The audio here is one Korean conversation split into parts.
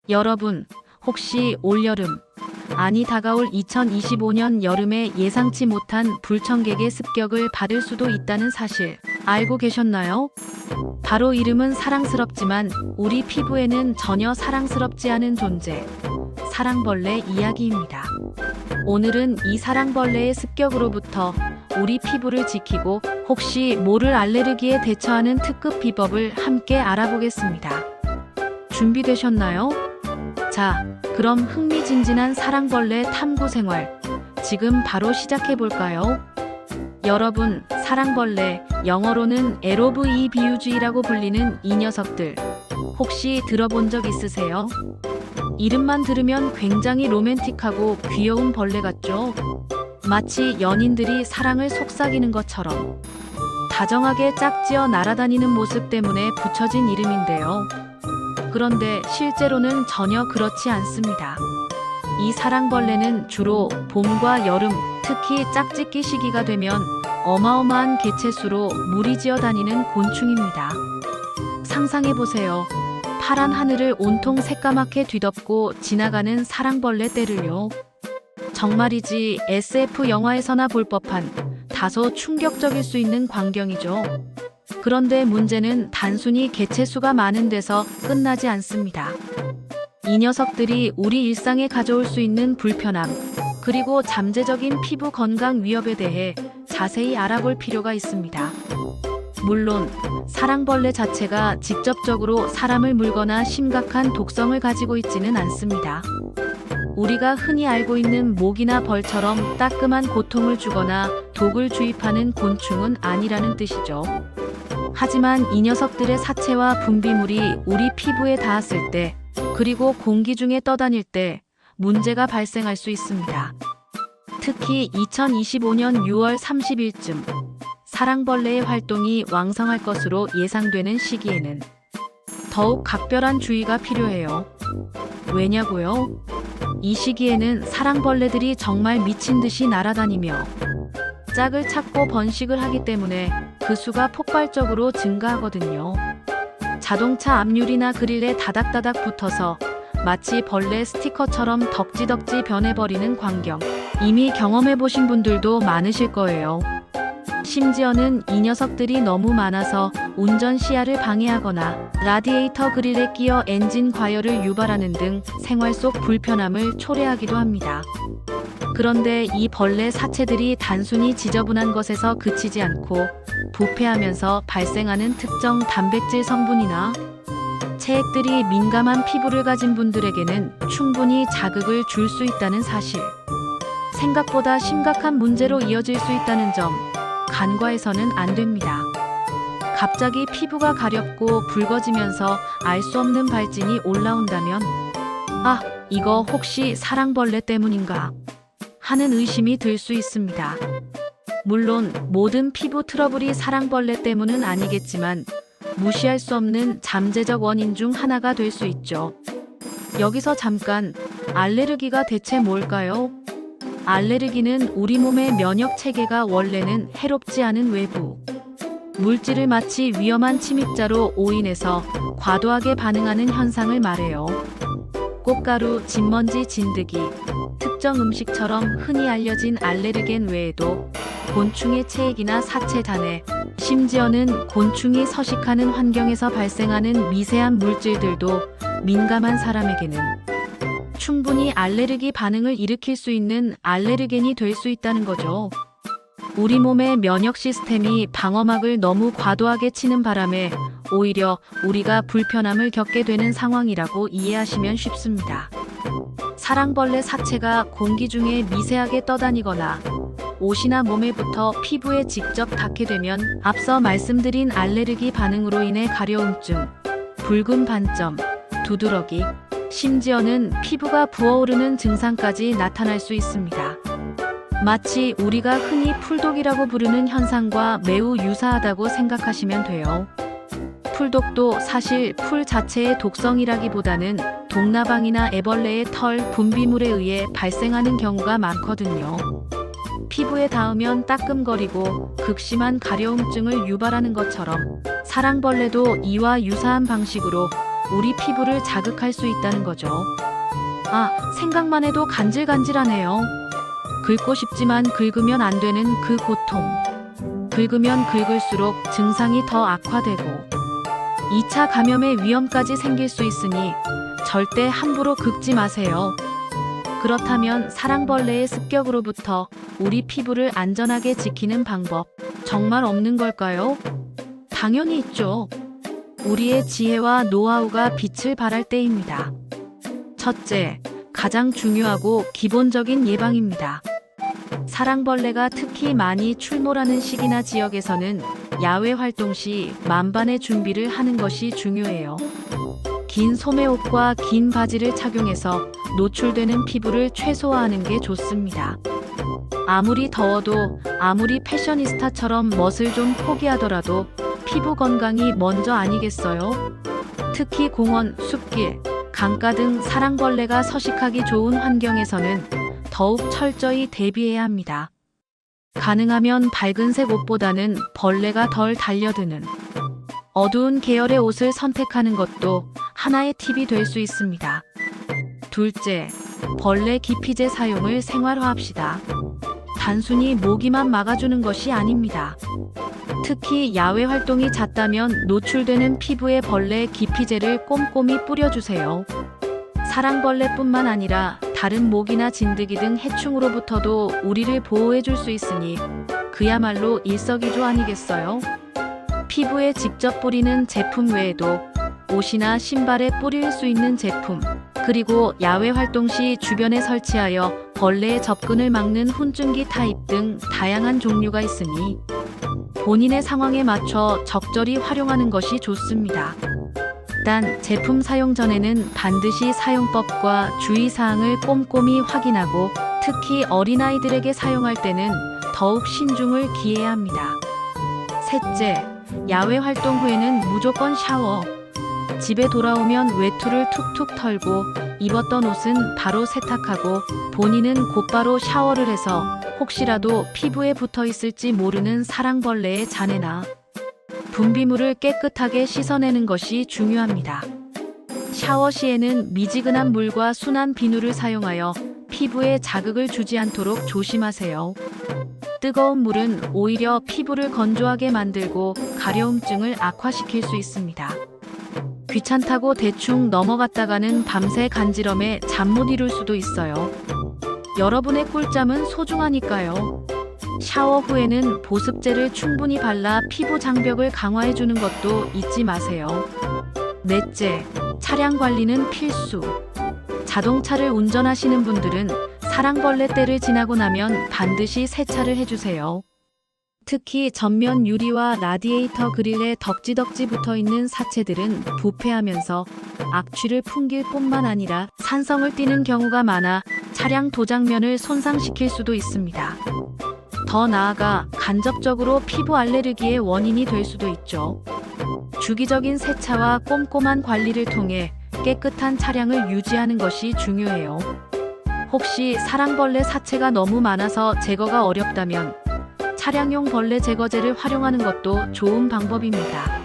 여러분, 혹시 올여름, 아니 다가올 2025년 여름에 예상치 못한 불청객의 습격을 받을 수도 있다는 사실 알고 계셨나요? 바로 이름은 사랑스럽지만 우리 피부에는 전혀 사랑스럽지 않은 존재, 사랑벌레 이야기입니다. 오늘은 이 사랑벌레의 습격으로부터 우리 피부를 지키고 혹시 모를 알레르기에 대처하는 특급 비법을 함께 알아보겠습니다. 준비되셨나요? 자, 그럼 흥미진진한 사랑벌레 탐구 생활 지금 바로 시작해 볼까요? 여러분, 사랑벌레, 영어로는 에로브 비유주의라고 불리는 이 녀석들 혹시 들어본 적 있으세요? 이름만 들으면 굉장히 로맨틱하고 귀여운 벌레 같죠? 마치 연인들이 사랑을 속삭이는 것처럼 다정하게 짝지어 날아다니는 모습 때문에 붙여진 이름인데요. 그런데 실제로는 전혀 그렇지 않습니다. 이 사랑벌레는 주로 봄과 여름, 특히 짝짓기 시기가 되면 어마어마한 개체수로 무리지어 다니는 곤충입니다. 상상해보세요. 파란 하늘을 온통 새까맣게 뒤덮고 지나가는 사랑벌레 떼를요. 정말이지 SF 영화에서나 볼 법한 다소 충격적일 수 있는 광경이죠. 그런데 문제는 단순히 개체수가 많은 데서 끝나지 않습니다. 이 녀석들이 우리 일상에 가져올 수 있는 불편함, 그리고 잠재적인 피부 건강 위협에 대해 자세히 알아볼 필요가 있습니다. 물론 사랑벌레 자체가 직접적으로 사람을 물거나 심각한 독성을 가지고 있지는 않습니다. 우리가 흔히 알고 있는 모기나 벌처럼 따끔한 고통을 주거나 독을 주입하는 곤충은 아니라는 뜻이죠. 하지만 이 녀석들의 사체와 분비물이 우리 피부에 닿았을 때, 그리고 공기 중에 떠다닐 때 문제가 발생할 수 있습니다. 특히 2025년 6월 30일쯤 사랑벌레의 활동이 왕성할 것으로 예상되는 시기에는 더욱 각별한 주의가 필요해요. 왜냐고요? 이 시기에는 사랑벌레들이 정말 미친 듯이 날아다니며 짝을 찾고 번식을 하기 때문에 그 수가 폭발적으로 증가하거든요. 자동차 앞유리나 그릴에 다닥다닥 붙어서 마치 벌레 스티커처럼 덕지덕지 변해버리는 광경, 이미 경험해보신 분들도 많으실 거예요. 심지어는 이 녀석들이 너무 많아서 운전 시야를 방해하거나 라디에이터 그릴에 끼어 엔진 과열을 유발하는 등 생활 속 불편함을 초래하기도 합니다. 그런데 이 벌레 사체들이 단순히 지저분한 것에서 그치지 않고 부패하면서 발생하는 특정 단백질 성분이나 체액들이 민감한 피부를 가진 분들에게는 충분히 자극을 줄 수 있다는 사실, 생각보다 심각한 문제로 이어질 수 있다는 점 간과해서는 안 됩니다. 갑자기 피부가 가렵고 붉어지면서 알 수 없는 발진이 올라온다면 아, 이거 혹시 사랑벌레 때문인가 하는 의심이 들 수 있습니다. 물론 모든 피부 트러블이 사랑벌레 때문은 아니겠지만 무시할 수 없는 잠재적 원인 중 하나가 될 수 있죠. 여기서 잠깐, 알레르기가 대체 뭘까요? 알레르기는 우리 몸의 면역 체계가 원래는 해롭지 않은 외부 물질을 마치 위험한 침입자로 오인해서 과도하게 반응하는 현상을 말해요. 꽃가루, 진먼지, 진드기, 특정 음식처럼 흔히 알려진 알레르겐 외에도 곤충의 체액이나 사체 잔해, 심지어는 곤충이 서식하는 환경에서 발생하는 미세한 물질들도 민감한 사람에게는 충분히 알레르기 반응을 일으킬 수 있는 알레르겐이 될 수 있다는 거죠. 우리 몸의 면역 시스템이 방어막을 너무 과도하게 치는 바람에 오히려 우리가 불편함을 겪게 되는 상황이라고 이해하시면 쉽습니다. 사랑벌레 사체가 공기 중에 미세하게 떠다니거나 옷이나 몸에 붙어 피부에 직접 닿게 되면 앞서 말씀드린 알레르기 반응으로 인해 가려움증, 붉은 반점, 두드러기, 심지어는 피부가 부어오르는 증상까지 나타날 수 있습니다. 마치 우리가 흔히 풀독이라고 부르는 현상과 매우 유사하다고 생각하시면 돼요. 풀독도 사실 풀 자체의 독성이라기보다는 독나방이나 애벌레의 털, 분비물에 의해 발생하는 경우가 많거든요. 피부에 닿으면 따끔거리고 극심한 가려움증을 유발하는 것처럼 사랑벌레도 이와 유사한 방식으로 우리 피부를 자극할 수 있다는 거죠. 아, 생각만 해도 간질간질하네요. 긁고 싶지만 긁으면 안 되는 그 고통. 긁으면 긁을수록 증상이 더 악화되고 2차 감염의 위험까지 생길 수 있으니 절대 함부로 긁지 마세요. 그렇다면 사랑벌레의 습격으로부터 우리 피부를 안전하게 지키는 방법 정말 없는 걸까요? 당연히 있죠. 우리의 지혜와 노하우가 빛을 발할 때입니다. 첫째, 가장 중요하고 기본적인 예방입니다. 사랑벌레가 특히 많이 출몰하는 시기나 지역에서는 야외 활동 시 만반의 준비를 하는 것이 중요해요. 긴 소매옷과 긴 바지를 착용해서 노출되는 피부를 최소화하는 게 좋습니다. 아무리 더워도 아무리 패셔니스타처럼 멋을 좀 포기하더라도 피부 건강이 먼저 아니겠어요? 특히 공원, 숲길, 강가 등 사랑벌레가 서식하기 좋은 환경에서는 더욱 철저히 대비해야 합니다. 가능하면 밝은색 옷보다는 벌레가 덜 달려드는 어두운 계열의 옷을 선택하는 것도 하나의 팁이 될 수 있습니다. 둘째, 벌레 기피제 사용을 생활화합시다. 단순히 모기만 막아주는 것이 아닙니다. 특히 야외 활동이 잦다면 노출되는 피부에 벌레 기피제를 꼼꼼히 뿌려주세요. 사랑벌레뿐만 아니라 다른 모기나 진드기 등 해충으로부터도 우리를 보호해줄 수 있으니 그야말로 일석이조 아니겠어요? 피부에 직접 뿌리는 제품 외에도 옷이나 신발에 뿌릴 수 있는 제품, 그리고 야외 활동 시 주변에 설치하여 벌레의 접근을 막는 훈증기 타입 등 다양한 종류가 있으니 본인의 상황에 맞춰 적절히 활용하는 것이 좋습니다. 단, 제품 사용 전에는 반드시 사용법과 주의사항을 꼼꼼히 확인하고 특히 어린아이들에게 사용할 때는 더욱 신중을 기해야 합니다. 셋째, 야외 활동 후에는 무조건 샤워. 집에 돌아오면 외투를 툭툭 털고 입었던 옷은 바로 세탁하고 본인은 곧바로 샤워를 해서 혹시라도 피부에 붙어 있을지 모르는 사랑벌레의 잔해나 분비물을 깨끗하게 씻어내는 것이 중요합니다. 샤워 시에는 미지근한 물과 순한 비누를 사용하여 피부에 자극을 주지 않도록 조심하세요. 뜨거운 물은 오히려 피부를 건조하게 만들고 가려움증을 악화시킬 수 있습니다. 귀찮다고 대충 넘어갔다가는 밤새 간지럼에 잠 못 이룰 수도 있어요. 여러분의 꿀잠은 소중하니까요. 샤워 후에는 보습제를 충분히 발라 피부 장벽을 강화해주는 것도 잊지 마세요. 넷째, 차량 관리는 필수. 자동차를 운전하시는 분들은 사랑벌레 때를 지나고 나면 반드시 세차를 해주세요. 특히 전면 유리와 라디에이터 그릴에 덕지덕지 붙어있는 사체들은 부패하면서 악취를 풍길 뿐만 아니라 산성을 띠는 경우가 많아 차량 도장면을 손상시킬 수도 있습니다. 더 나아가 간접적으로 피부 알레르기의 원인이 될 수도 있죠. 주기적인 세차와 꼼꼼한 관리를 통해 깨끗한 차량을 유지하는 것이 중요해요. 혹시 사랑벌레 사체가 너무 많아서 제거가 어렵다면 차량용 벌레 제거제를 활용하는 것도 좋은 방법입니다.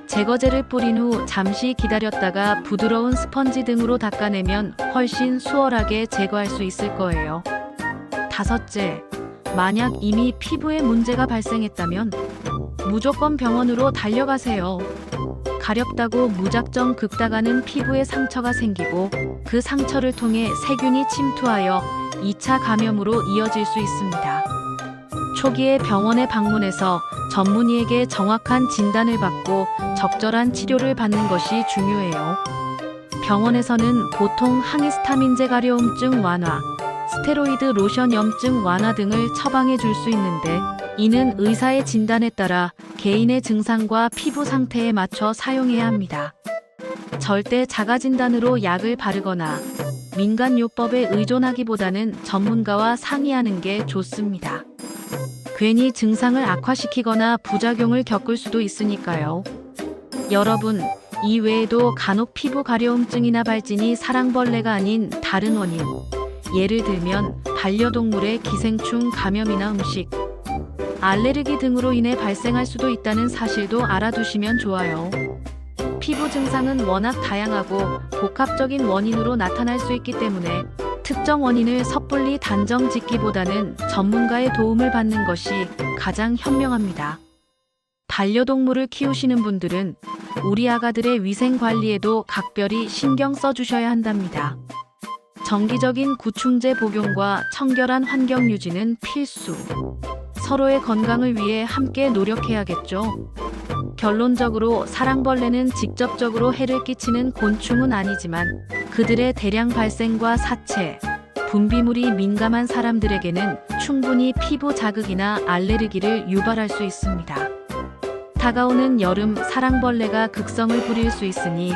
제거제를 뿌린 후 잠시 기다렸다가 부드러운 스펀지 등으로 닦아내면 훨씬 수월하게 제거할 수 있을 거예요. 다섯째, 만약 이미 피부에 문제가 발생했다면 무조건 병원으로 달려가세요. 가렵다고 무작정 긁다가는 피부에 상처가 생기고 그 상처를 통해 세균이 침투하여 2차 감염으로 이어질 수 있습니다. 초기에 병원에 방문해서 전문의에게 정확한 진단을 받고 적절한 치료를 받는 것이 중요해요. 병원에서는 보통 항히스타민제 가려움증 완화, 스테로이드 로션 염증 완화 등을 처방해 줄 수 있는데 이는 의사의 진단에 따라 개인의 증상과 피부 상태에 맞춰 사용해야 합니다. 절대 자가진단으로 약을 바르거나 민간요법에 의존하기보다는 전문가와 상의하는 게 좋습니다. 괜히 증상을 악화시키거나 부작용을 겪을 수도 있으니까요. 여러분, 이 외에도 간혹 피부 가려움증이나 발진이 사랑벌레가 아닌 다른 원인, 예를 들면 반려동물의 기생충 감염이나 음식, 알레르기 등으로 인해 발생할 수도 있다는 사실도 알아두시면 좋아요. 피부 증상은 워낙 다양하고 복합적인 원인으로 나타날 수 있기 때문에 특정 원인을 섣불리 단정 짓기보다는 전문가의 도움을 받는 것이 가장 현명합니다. 반려동물을 키우시는 분들은 우리 아가들의 위생 관리에도 각별히 신경 써주셔야 한답니다. 정기적인 구충제 복용과 청결한 환경 유지는 필수. 서로의 건강을 위해 함께 노력해야겠죠. 결론적으로 사랑벌레는 직접적으로 해를 끼치는 곤충은 아니지만 그들의 대량 발생과 사체, 분비물이 민감한 사람들에게는 충분히 피부 자극이나 알레르기를 유발할 수 있습니다. 다가오는 여름, 사랑벌레가 극성을 부릴 수 있으니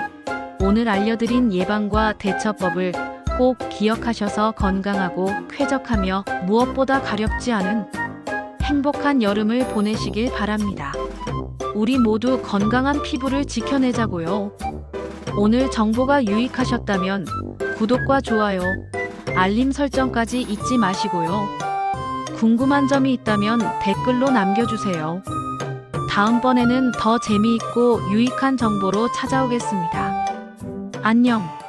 오늘 알려드린 예방과 대처법을 꼭 기억하셔서 건강하고 쾌적하며 무엇보다 가렵지 않은 행복한 여름을 보내시길 바랍니다. 우리 모두 건강한 피부를 지켜내자고요. 오늘 정보가 유익하셨다면 구독과 좋아요, 알림 설정까지 잊지 마시고요. 궁금한 점이 있다면 댓글로 남겨주세요. 다음번에는 더 재미있고 유익한 정보로 찾아오겠습니다. 안녕.